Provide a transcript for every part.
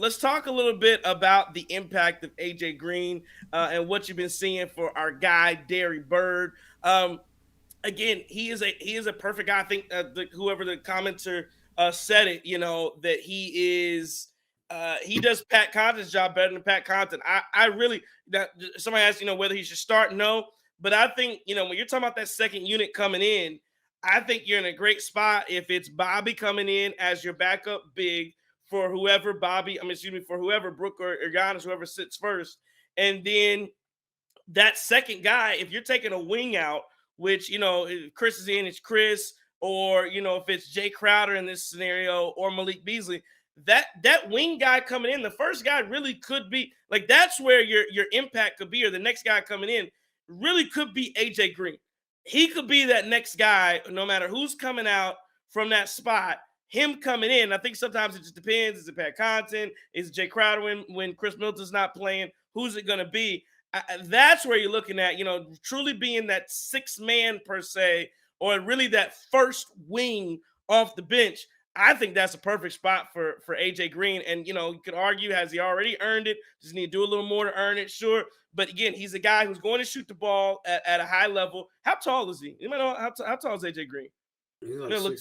let's talk a little bit about the impact of AJ Green and what you've been seeing for our guy Derry Bird. Again, he is a perfect guy. I think whoever the commenter said it, that he does Pat Connaughton's job better than Pat Connaughton. I really that somebody asked whether he should start. No, but I think when you're talking about that second unit coming in, I think you're in a great spot if it's Bobby coming in as your backup big for whoever for whoever Brook or Giannis, whoever sits first, and then that second guy, if you're taking a wing out, which if Chris is in, it's Chris, or if it's Jay Crowder in this scenario, or Malik Beasley, that wing guy coming in, the first guy really could be like that's where your impact could be, or the next guy coming in really could be AJ Green. He could be that next guy, no matter who's coming out from that spot. Him coming in, I think sometimes it just depends. Is it Pat Connaughton? Is it Jay Crowder when Chris Middleton's not playing? Who's it going to be? That's where you're looking at, truly being that sixth man per se, or really that first wing off the bench. I think that's a perfect spot for AJ Green. And, you could argue, has he already earned it? Does he need to do a little more to earn it? Sure. But again, he's a guy who's going to shoot the ball at a high level. How tall is he? You might know how tall is AJ Green? He's like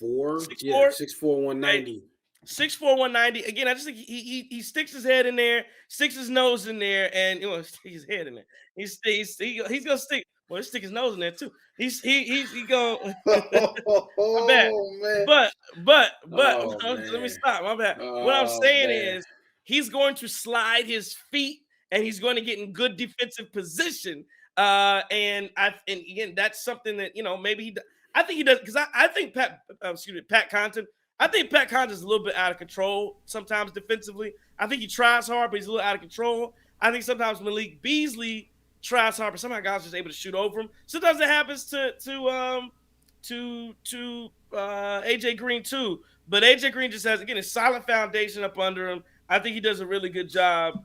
6'4", 6'4", yeah, 6'4", 190. 6'4", 190. Again, I just think he sticks his head in there, sticks his nose in there, and stick his head in there. He's gonna stick. Well, he stick his nose in there too. He's going. My bad. Man. But Oh, let me stop. My bad. Oh, What I'm saying man. is he's going to slide his feet and he's going to get in good defensive position. And again, that's something that maybe I think he does, because I think Pat Connaughton. I think Pat Connaughton's a little bit out of control sometimes defensively. I think he tries hard, but he's a little out of control. I think sometimes Malik Beasley tries hard, but somehow guys just able to shoot over him. Sometimes it happens to AJ Green too. But AJ Green just has, again, a solid foundation up under him. I think he does a really good job.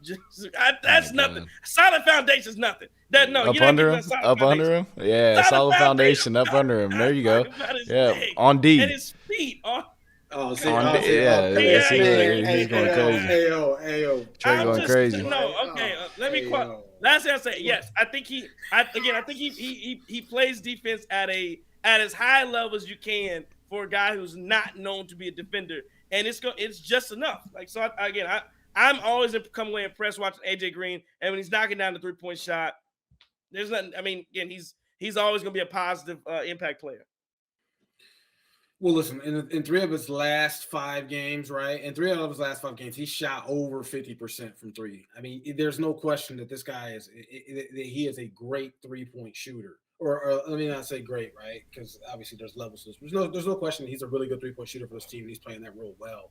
That's nothing. Solid foundation is nothing. Up under him. Yeah, solid foundation up under him. There you go. Yeah, on D. And his feet on. Oh, he's going crazy. Trey going crazy. Let me quote. Last thing I say, yes, I think he plays defense at as high level as you can for a guy who's not known to be a defender, and it's just enough. I'm always come away impressed watching AJ Green, and when he's knocking down the 3-point shot, there's nothing. I mean, again, he's always going to be a positive impact player. Well, listen, in 3 of his last 5 games, right? In 3 of his last 5 games, he shot over 50% from 3. I mean, there's no question that this guy he is a great 3-point shooter. Or let me not say great, right? Because obviously there's levels. There's no question that he's a really good 3-point shooter for this team, and he's playing that role well.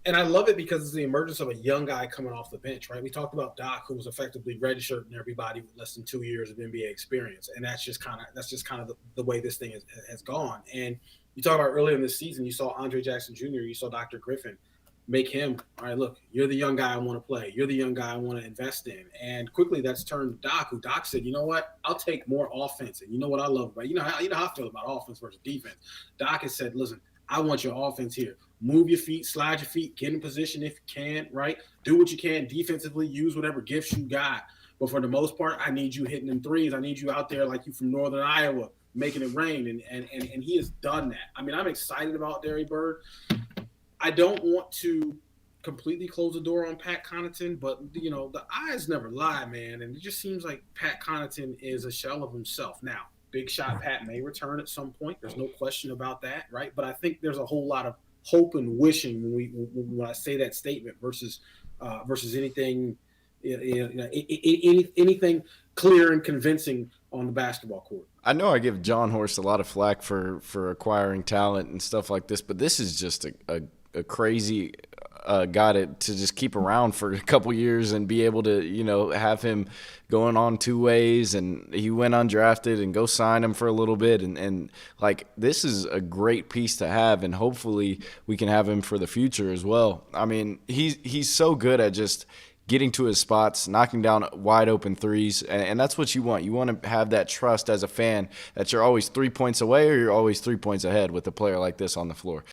And I love it because it's the emergence of a young guy coming off the bench, right? We talked about Doc, who was effectively redshirting everybody with less than 2 years of NBA experience, and that's just kind of the way this thing has gone. And you talk about earlier in this season, you saw Andre Jackson Jr., you saw Dr. Griffin make him, all right, look, you're the young guy I want to play. You're the young guy I want to invest in. And quickly that's turned to Doc, who Doc said, you know what, I'll take more offense. And you know what I love about, how I feel about offense versus defense. Doc has said, listen, I want your offense here. Move your feet, slide your feet, get in position if you can, right? Do what you can defensively, use whatever gifts you got. But for the most part, I need you hitting them threes. I need you out there like you from Northern Iowa, making it rain. And he has done that. I mean, I'm excited about Derry Bird. I don't want to completely close the door on Pat Connaughton, but, the eyes never lie, man. And it just seems like Pat Connaughton is a shell of himself. Now, big shot Pat may return at some point. There's no question about that, right? But I think there's a whole lot of hope and wishing when I say that statement versus anything anything clear and convincing on the basketball court. I know I give John Horst a lot of flack for acquiring talent and stuff like this, but this is just a crazy guy to just keep around for a couple years and be able to, have him going on 2 ways, and he went undrafted and go sign him for a little bit. And like, this is a great piece to have, and hopefully we can have him for the future as well. I mean, he's so good at just getting to his spots, knocking down wide open threes, and that's what you want. You want to have that trust as a fan that you're always 3 points away or you're always 3 points ahead with a player like this on the floor.